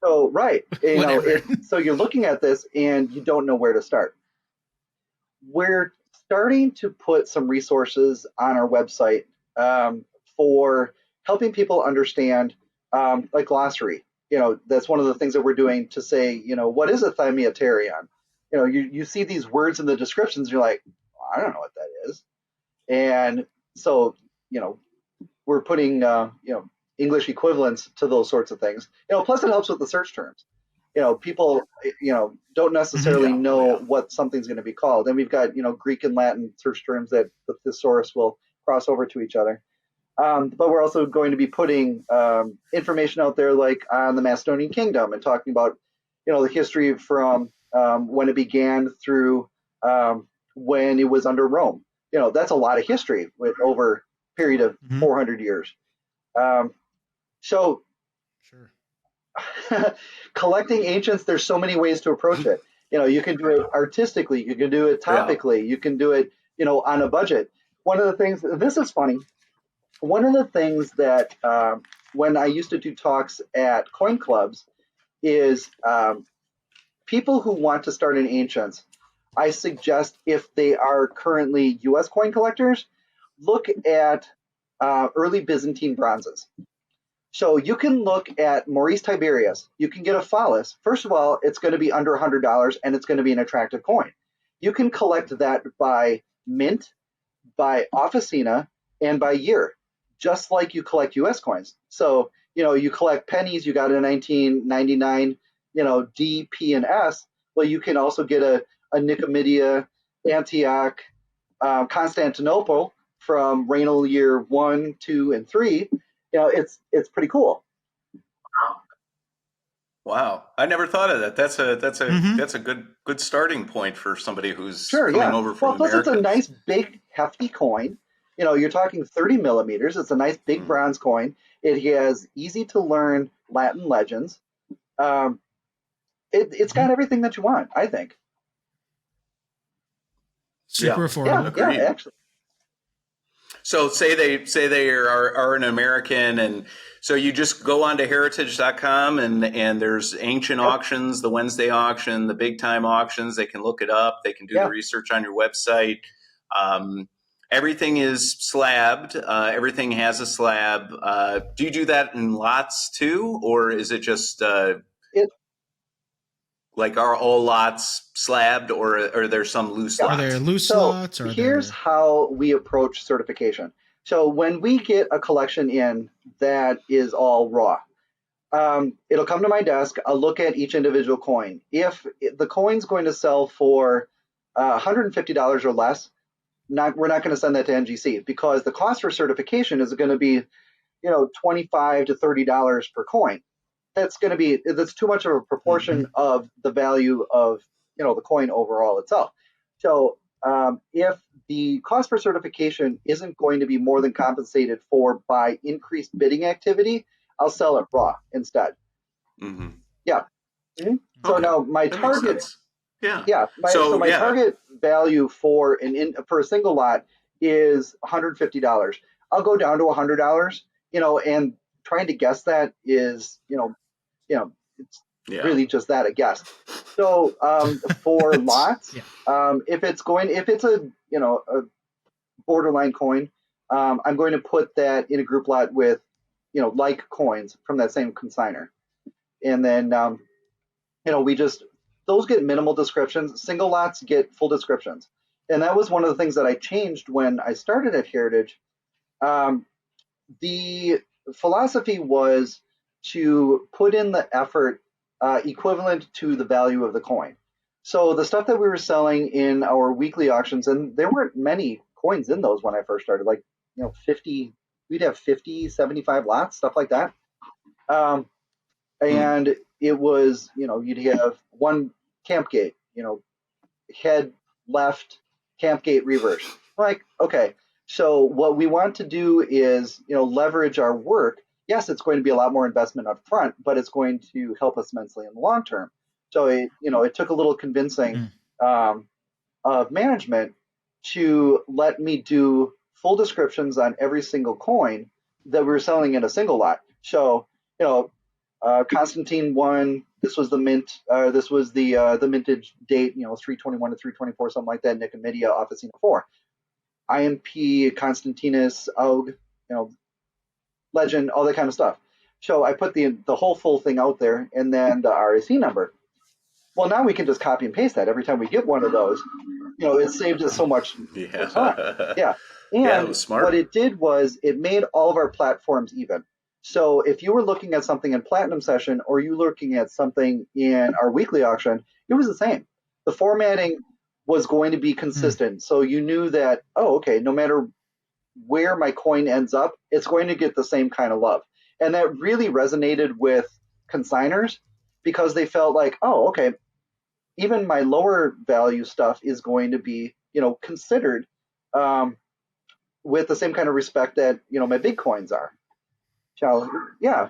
[SPEAKER 3] So right,
[SPEAKER 2] Whatever.
[SPEAKER 3] so you're looking at this and you don't know where to start. We're starting to put some resources on our website for helping people understand, like glossary. That's one of the things that we're doing to say, what is a thymioterion? You see these words in the descriptions, and you're like, well, I don't know what that is. And so, we're putting, English equivalents to those sorts of things. Plus it helps with the search terms. People, don't necessarily know what something's going to be called. And we've got, Greek and Latin search terms that the thesaurus will cross over to each other. But we're also going to be putting information out there, like on the Macedonian kingdom, and talking about, the history from when it began through when it was under Rome. That's a lot of history with over a period of 400 years. So
[SPEAKER 2] Sure.
[SPEAKER 3] collecting ancients, there's so many ways to approach it. You can do it artistically, you can do it topically, you can do it, on a budget. One of the things, this is funny, one of the things that when I used to do talks at coin clubs is people who want to start in ancients, I suggest, if they are currently US coin collectors, look at early Byzantine bronzes. So you can look at Maurice Tiberius. You can get a phallus. First of all, it's going to be under $100 and it's going to be an attractive coin. You can collect that by mint, by officina, and by year, just like you collect US coins. So, you collect pennies, you got a 1999, D, P, and S. Well, you can also get a Nicomedia, Antioch, Constantinople from regnal year 1, 2, and 3. It's pretty cool.
[SPEAKER 1] Wow, I never thought of that. That's a good starting point for somebody who's
[SPEAKER 3] Sure,
[SPEAKER 1] coming
[SPEAKER 3] yeah.
[SPEAKER 1] over
[SPEAKER 3] Well,
[SPEAKER 1] from
[SPEAKER 3] plus it's a
[SPEAKER 1] America.
[SPEAKER 3] nice, big, hefty coin. You're talking 30 millimeters. It's a nice big bronze coin. It has easy to learn Latin legends. Um, it's got everything that you want, I think.
[SPEAKER 2] Super
[SPEAKER 1] Yeah.
[SPEAKER 2] affordable.
[SPEAKER 3] Yeah,
[SPEAKER 1] Agreed.
[SPEAKER 3] actually.
[SPEAKER 1] So say they are an American, and so you just go on to heritage.com and there's ancient
[SPEAKER 3] Yep.
[SPEAKER 1] auctions, the Wednesday auction, the big time auctions. They can look it up. They can do the
[SPEAKER 3] Yeah.
[SPEAKER 1] research on your website. Everything is slabbed. Everything has a slab. Do you do that in lots too, or is it just
[SPEAKER 3] It,
[SPEAKER 1] like are all lots slabbed, or are there some loose
[SPEAKER 3] yeah.
[SPEAKER 2] Are there
[SPEAKER 1] lots?
[SPEAKER 2] loose
[SPEAKER 3] So
[SPEAKER 2] slots? Are
[SPEAKER 3] here's
[SPEAKER 2] there?
[SPEAKER 3] how we approach certification. So when we get a collection in that is all raw, it'll come to my desk. I'll look at each individual coin. If the coin's going to sell for $150 or less, we're not going to send that to NGC because the cost for certification is going to be, $25 to $30 per coin. That's too much of a proportion of the value of the coin overall itself. So if the cost for certification isn't going to be more than compensated for by increased bidding activity, I'll sell it raw instead.
[SPEAKER 1] Mm-hmm.
[SPEAKER 3] Yeah. Mm-hmm. So
[SPEAKER 1] Okay,
[SPEAKER 3] now my
[SPEAKER 1] that makes
[SPEAKER 3] target,
[SPEAKER 1] sense. Yeah.
[SPEAKER 3] yeah,
[SPEAKER 1] So
[SPEAKER 3] my
[SPEAKER 1] yeah.
[SPEAKER 3] target value for a single lot is $150. I'll go down to $100, and trying to guess that is, it's
[SPEAKER 1] Yeah.
[SPEAKER 3] really just that, a guess. So for lots,
[SPEAKER 2] Yeah.
[SPEAKER 3] if it's a a borderline coin, I'm going to put that in a group lot with like coins from that same consigner, and then we just those get minimal descriptions. Single lots get full descriptions, and that was one of the things that I changed when I started at Heritage. Um, the philosophy was to put in the effort equivalent to the value of the coin. So the stuff that we were selling in our weekly auctions, and there weren't many coins in those when I first started, like 50, we'd have 50, 75 lots, stuff like that. Um, and it was, you'd have one camp gate, head left, camp gate reverse. Like, okay, so what we want to do is, leverage our work. Yes, it's going to be a lot more investment up front, but it's going to help us immensely in the long term. So it took a little convincing um, of management to let me do full descriptions on every single coin that we were selling in a single lot. So, Constantine one. This was the mint. This was the mintage date. 321 to 324, something like that. Nicomedia, Officina 4. IMP, Constantinus, Aug, legend, all that kind of stuff. So I put the whole full thing out there, and then the RAC number. Well, now we can just copy and paste that every time we get one of those. It saved us so much time.
[SPEAKER 1] Yeah.
[SPEAKER 3] Yeah.
[SPEAKER 1] Yeah, it
[SPEAKER 3] And
[SPEAKER 1] was smart.
[SPEAKER 3] what it did was it made all of our platforms even. So if you were looking at something in Platinum Session or you looking at something in our weekly auction, it was the same. The formatting was going to be consistent. So you knew that, oh, okay, no matter where my coin ends up, it's going to get the same kind of love. And that really resonated with consigners because they felt like, oh, okay, even my lower value stuff is going to be, considered with the same kind of respect that, my big coins are. So, yeah.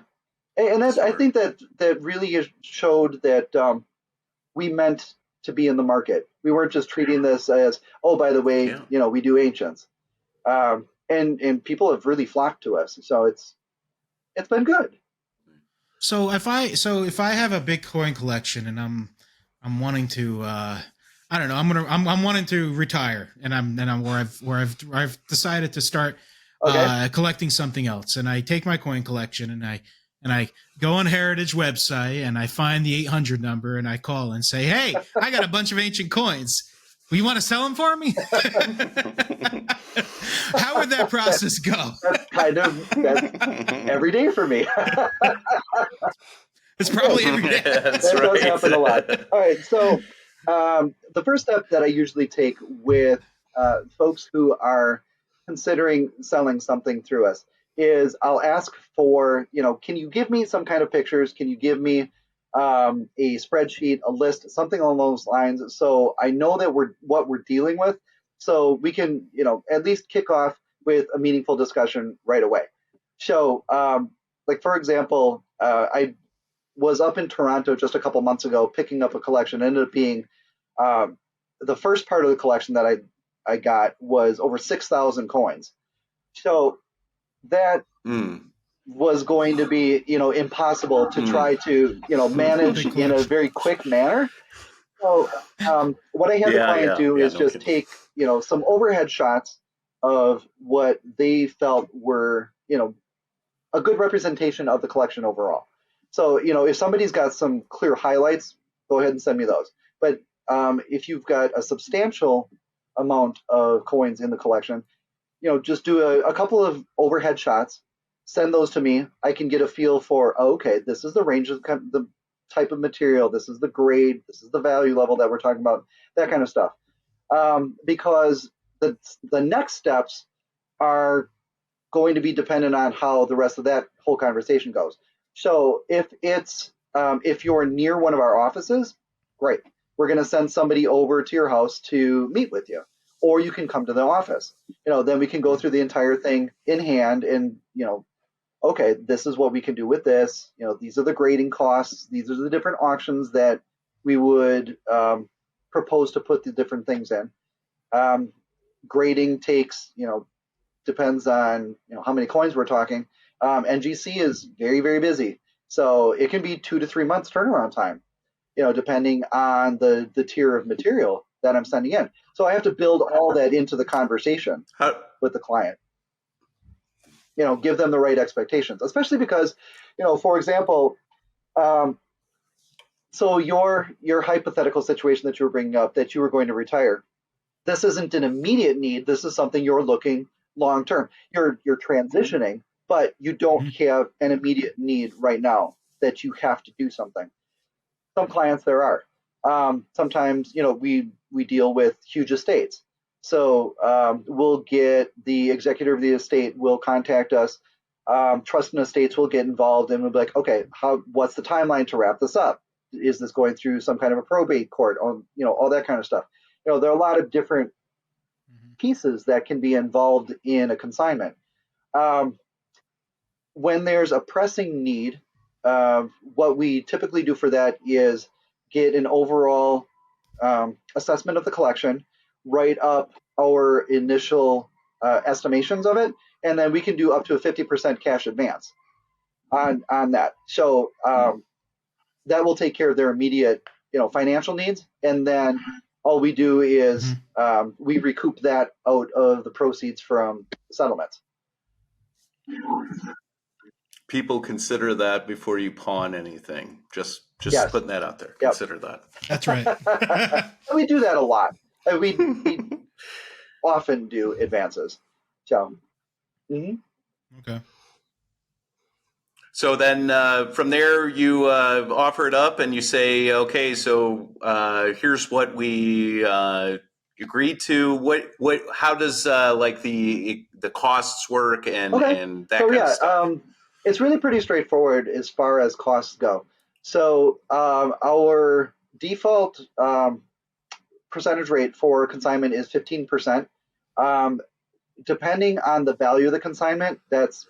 [SPEAKER 3] And that, I think that really showed that we meant to be in the market. We weren't just treating this as, oh, by the way,
[SPEAKER 1] Yeah.
[SPEAKER 3] we do ancients. And people have really flocked to us. So it's been good.
[SPEAKER 2] So if I have a big coin collection and I'm wanting to I don't know, I'm wanting to retire and I'm where I've decided to start
[SPEAKER 3] Okay.
[SPEAKER 2] collecting something else, and I take my coin collection and I go on Heritage website and I find the 800 number and I call and say, "Hey, I got a bunch of ancient coins. Well, you want to sell them for me?" How would that process go?
[SPEAKER 3] That's every day for me.
[SPEAKER 2] It's probably every day.
[SPEAKER 1] That's
[SPEAKER 3] That
[SPEAKER 1] right.
[SPEAKER 3] does happen a lot. All right. So the first step that I usually take with folks who are considering selling something through us is I'll ask for, can you give me some kind of pictures? Can you give me a spreadsheet, a list, something along those lines, so I know that what we're dealing with, so we can, at least kick off with a meaningful discussion right away. So, like for example, I was up in Toronto just a couple months ago picking up a collection. It ended up being the first part of the collection that I got was over 6,000 coins. So that was going to be, impossible to try to, manage in a very quick manner. So what I had the client do is
[SPEAKER 1] no
[SPEAKER 3] just
[SPEAKER 1] kidding.
[SPEAKER 3] take, some overhead shots of what they felt were, a good representation of the collection overall. So, if somebody's got some clear highlights, go ahead and send me those. But if you've got a substantial amount of coins in the collection, just do a couple of overhead shots, send those to me. I can get a feel for, okay, this is the range of the type of material, this is the grade, this is the value level that we're talking about, that kind of stuff. Because the next steps are going to be dependent on how the rest of that whole conversation goes. So if you're near one of our offices, great. We're going to send somebody over to your house to meet with you, or you can come to the office. Then we can go through the entire thing in hand, and okay, this is what we can do with this. These are the grading costs. These are the different auctions that we would propose to put the different things in. Grading takes, depends on how many coins we're talking. NGC is very, very busy, so it can be 2 to 3 months turnaround time, depending on the tier of material that I'm sending in. So I have to build all that into the conversation with the client. Give them the right expectations, especially because, for example, so your hypothetical situation that you were bringing up, that you were going to retire, this isn't an immediate need. This is something you're looking long term. You're transitioning, but you don't have an immediate need right now that you have to do something. Some clients there are. Sometimes we deal with huge estates, so we'll get the executor of the estate will contact us. Trust and estates will get involved, and we'll be like, okay, what's the timeline to wrap this up? Is this going through some kind of a probate court? Or all that kind of stuff. There are a lot of different pieces that can be involved in a consignment. When there's a pressing need, what we typically do for that is get an overall assessment of the collection, write up our initial estimations of it, and then we can do up to a 50% cash advance on that. So that will take care of their immediate financial needs, and then all we do is we recoup that out of the proceeds from settlements.
[SPEAKER 1] People consider that before you pawn anything. Just
[SPEAKER 3] Yes.
[SPEAKER 1] putting that out there.
[SPEAKER 3] Yep.
[SPEAKER 1] Consider that.
[SPEAKER 2] That's right.
[SPEAKER 3] We do that a lot. We often do advances. So.
[SPEAKER 2] Okay.
[SPEAKER 1] So then from there, you offer it up and you say, okay, so here's what we agreed to. How does like the costs work and that kind of stuff?
[SPEAKER 3] It's really pretty straightforward as far as costs go. So our default percentage rate for consignment is 15%. Depending on the value of the consignment, that's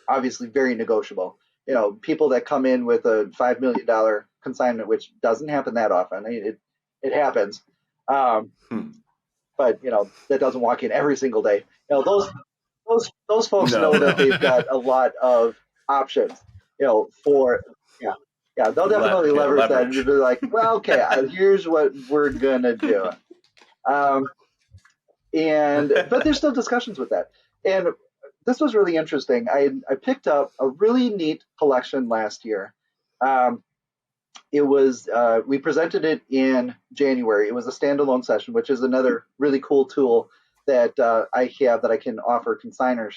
[SPEAKER 3] obviously very negotiable. People that come in with a $5 million consignment, which doesn't happen that often. It happens, but that doesn't walk in every single day. Those folks know that they've got a lot of options. They'll definitely leverage that and be like, well, okay, here's what we're gonna do. But there's still discussions with that. And this was really interesting. I picked up a really neat collection last year. It was we presented it in January. It was a standalone session, which is another really cool tool that I have that I can offer consigners.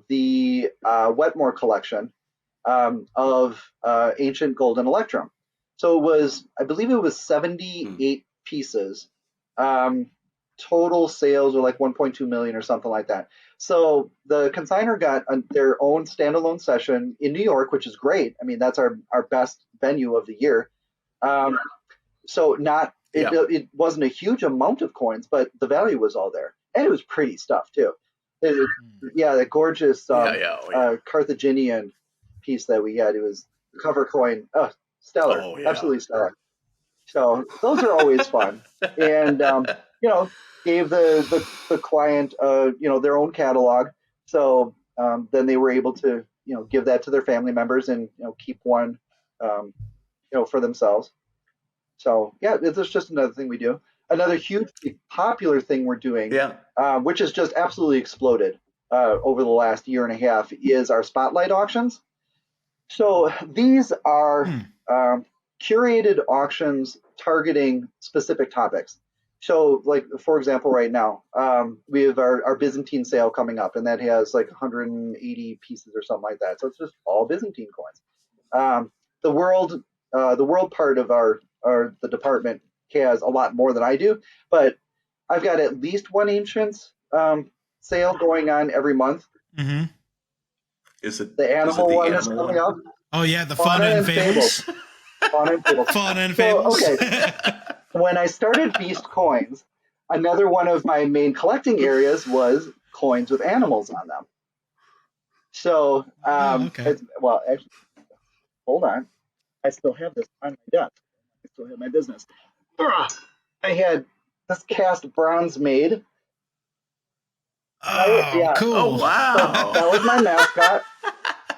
[SPEAKER 3] The Wetmore collection of ancient gold and electrum. So I believe it was 78 pieces. Total sales were like 1.2 million or something like that. So the consignor got their own standalone session in New York, which is great. I mean, that's our best venue of the year. It wasn't a huge amount of coins, but the value was all there, and it was pretty stuff too. It- yeah, the gorgeous
[SPEAKER 1] Oh, yeah.
[SPEAKER 3] Carthaginian piece that we had. It was cover coin. Stellar,
[SPEAKER 1] Oh, yeah.
[SPEAKER 3] absolutely stellar. So those are always fun, and you know, gave the client their own catalog. So then they were able to give that to their family members and keep one um, for themselves. So yeah, this is just another thing we do. Another hugely popular thing we're doing,
[SPEAKER 1] Yeah.
[SPEAKER 3] which has just absolutely exploded over the last year and a half, is our spotlight auctions. So these are
[SPEAKER 2] Hmm.
[SPEAKER 3] curated auctions targeting specific topics. So, like for example, right now we have our Byzantine sale coming up, and that has like 180 pieces or something like that. So it's just all Byzantine coins. Um, the world, the world part of our the department has a lot more than I do, but I've got at least one ancient sale going on every month.
[SPEAKER 2] Mm-hmm.
[SPEAKER 1] Is it
[SPEAKER 3] The
[SPEAKER 1] is it
[SPEAKER 3] animal
[SPEAKER 1] the
[SPEAKER 3] one is
[SPEAKER 1] animal
[SPEAKER 3] coming
[SPEAKER 1] one?
[SPEAKER 3] up.
[SPEAKER 2] Oh yeah, the
[SPEAKER 3] Fauna
[SPEAKER 2] fauna and
[SPEAKER 3] and fables.
[SPEAKER 2] fables.
[SPEAKER 3] Fauna and fables.
[SPEAKER 2] Fauna and
[SPEAKER 3] So,
[SPEAKER 2] fables.
[SPEAKER 3] okay, when I started Beast Coins, another one of my main collecting areas was coins with animals on them. So,
[SPEAKER 2] Wow. Okay.
[SPEAKER 3] well, actually, hold on. I still have this on my desk. I still have my business. Ugh. I had this cast bronze made.
[SPEAKER 2] Oh,
[SPEAKER 3] Yeah,
[SPEAKER 1] Oh,
[SPEAKER 2] cool.
[SPEAKER 3] so
[SPEAKER 1] wow.
[SPEAKER 3] that was my mascot,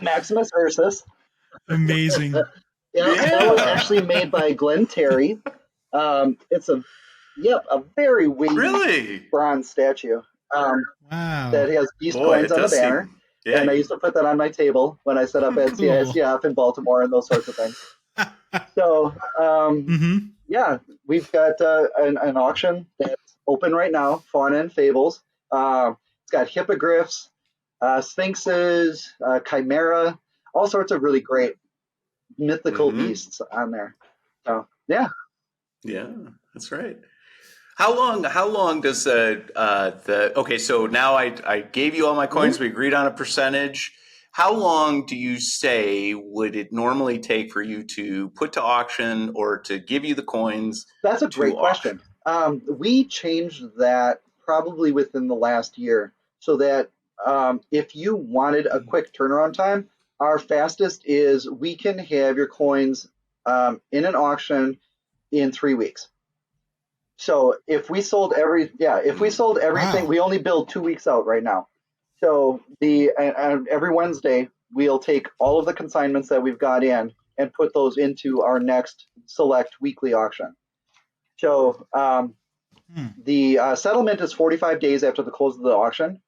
[SPEAKER 3] Maximus Ursus.
[SPEAKER 2] Amazing.
[SPEAKER 3] Yeah, that was
[SPEAKER 1] Yeah.
[SPEAKER 3] actually made by Glenn Terry. It's a very weighty
[SPEAKER 1] Really?
[SPEAKER 3] bronze statue
[SPEAKER 2] Wow.
[SPEAKER 3] that has Beast
[SPEAKER 1] Boy,
[SPEAKER 3] coins
[SPEAKER 1] it
[SPEAKER 3] on the
[SPEAKER 1] does
[SPEAKER 3] banner.
[SPEAKER 1] seem. Yeah.
[SPEAKER 3] And I used to put that on my table when I set up at
[SPEAKER 2] Cool.
[SPEAKER 3] CISCF in Baltimore and those sorts of things. So,
[SPEAKER 2] Mm-hmm.
[SPEAKER 3] yeah, we've got an auction that's open right now, Fauna and Fables. It's got hippogriffs, sphinxes, chimera, all sorts of really great mythical
[SPEAKER 1] Mm-hmm.
[SPEAKER 3] beasts on there. So, yeah.
[SPEAKER 1] Yeah, that's right. How long does the okay, so now I gave you all my
[SPEAKER 3] Mhm.
[SPEAKER 1] coins, we agreed on a percentage. How long do you say would it normally take for you to put to auction or to give you the coins
[SPEAKER 3] That's a
[SPEAKER 1] to
[SPEAKER 3] great question.
[SPEAKER 1] auction?
[SPEAKER 3] We changed that probably within the last year so that if you wanted a quick turnaround time, our fastest is we can have your coins in an auction in 3 weeks. So if we sold everything,
[SPEAKER 2] Wow.
[SPEAKER 3] we only build 2 weeks out right now. So every Wednesday we'll take all of the consignments that we've got in and put those into our next select weekly auction. So
[SPEAKER 2] Hmm.
[SPEAKER 3] the settlement is 45 days after the close of the auction.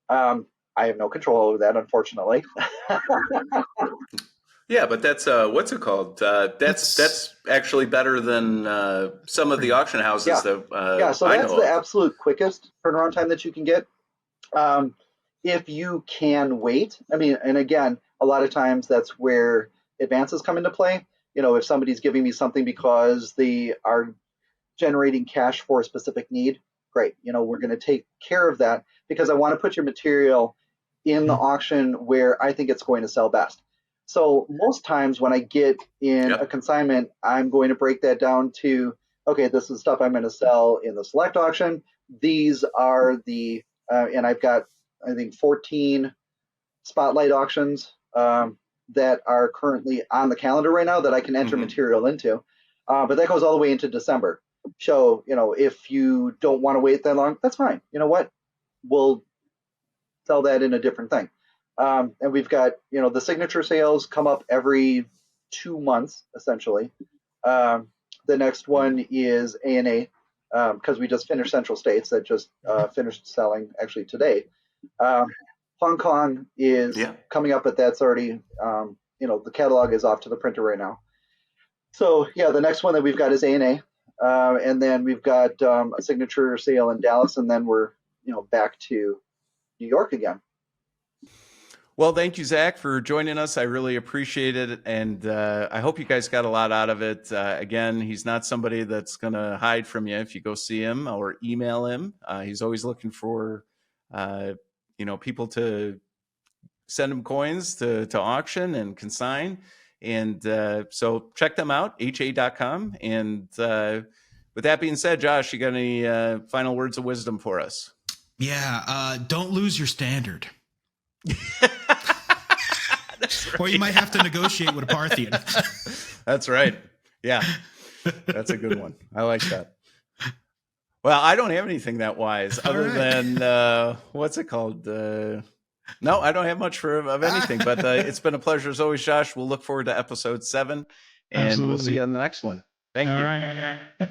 [SPEAKER 3] I have no control over that, unfortunately.
[SPEAKER 1] Yeah, but that's what's it called? That's
[SPEAKER 2] That's
[SPEAKER 1] that's actually better than some of the
[SPEAKER 2] pretty.
[SPEAKER 1] auction houses
[SPEAKER 3] Yeah,
[SPEAKER 1] that
[SPEAKER 3] yeah. So
[SPEAKER 1] I
[SPEAKER 3] that's
[SPEAKER 1] know
[SPEAKER 3] the
[SPEAKER 1] of.
[SPEAKER 3] absolute quickest turnaround time that you can get. Um, if you can wait, I mean, and again, a lot of times that's where advances come into play. If somebody's giving me something because they are generating cash for a specific need, great. We're going to take care of that because I want to put your material in the
[SPEAKER 2] Mhm.
[SPEAKER 3] auction where I think it's going to sell best. So most times when I get in a
[SPEAKER 1] Yep.
[SPEAKER 3] consignment, I'm going to break that down to, okay, this is stuff I'm going to sell in the select auction. These are and I've got, I think, 14 spotlight auctions that are currently on the calendar right now that I can enter
[SPEAKER 1] Hmm.
[SPEAKER 3] material into. But that goes all the way into December. So, if you don't want to wait that long, that's fine. You know what? We'll sell that in a different thing. And we've got, the signature sales come up every 2 months, essentially. Um, the next one is A&A because we just finished Central States that just finished selling actually today. Um, Hong Kong is
[SPEAKER 1] Yeah.
[SPEAKER 3] coming up, but that's already, the catalog is off to the printer right now. So yeah, the next one that we've got is A&A, and then we've got a signature sale in Dallas, and then we're back to New York again.
[SPEAKER 1] Well, thank you, Zach, for joining us. I really appreciate it. And I hope you guys got a lot out of it. Again, he's not somebody that's going to hide from you if you go see him or email him. He's always looking for, people to send him coins to auction and consign. And so check them out, ha.com. And with that being said, Josh, you got any final words of wisdom for us?
[SPEAKER 2] Yeah, don't lose your standard.
[SPEAKER 1] That's
[SPEAKER 2] Or you
[SPEAKER 1] right.
[SPEAKER 2] might have to negotiate with a Parthian.
[SPEAKER 1] That's right. Yeah, that's a good one. I like that. Well, I don't have anything that wise other than what's it called? No, I don't have much of anything, but it's been a pleasure as always, Josh. We'll look forward to episode 7, and we'll see you on the next one. Thank you.
[SPEAKER 2] All right.